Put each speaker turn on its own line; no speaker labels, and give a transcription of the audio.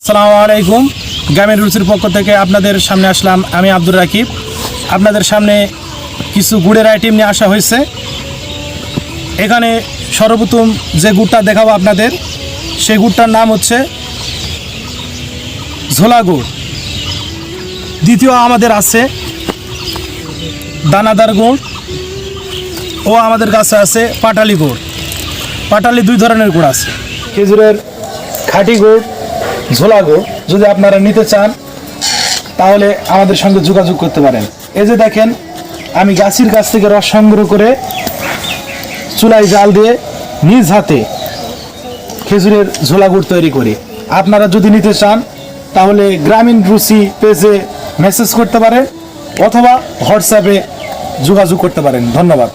আসসালামু আলাইকুম। গ্রামের রুচির পক্ষ থেকে আপনাদের সামনে আসলাম আমি আব্দুর রাকিব। আপনাদের সামনে কিছু গুড়ের আইটেম নিয়ে আসা হয়েছে। এখানে সর্বপ্রথম যে গুড়টা দেখাবো আপনাদের, সেই গুড়টার নাম হচ্ছে ঝোলা গুড়। দ্বিতীয় আমাদের আছে দানাদার গুড় ও আমাদের কাছে আছে পাটালি গুড়। পাটালি দুই ধরনের গুড় আছে, খেজুরের খাঁটি গুড়, ঝোলা গুড়। যদি আপনারা নিতে চান তাহলে আমাদের সঙ্গে যোগাযোগ করতে পারেন। এই যে দেখেন, আমি গাছের কাছ থেকে রস সংগ্রহ করে চুলায় জাল দিয়ে নিজ হাতে খেজুরের ঝোলা গুড় তৈরি করি। আপনারা যদি নিতে চান তাহলে গ্রামীণ রুচি পেজে মেসেজ করতে পারেন অথবা হোয়াটসঅ্যাপে যোগাযোগ করতে পারেন। ধন্যবাদ।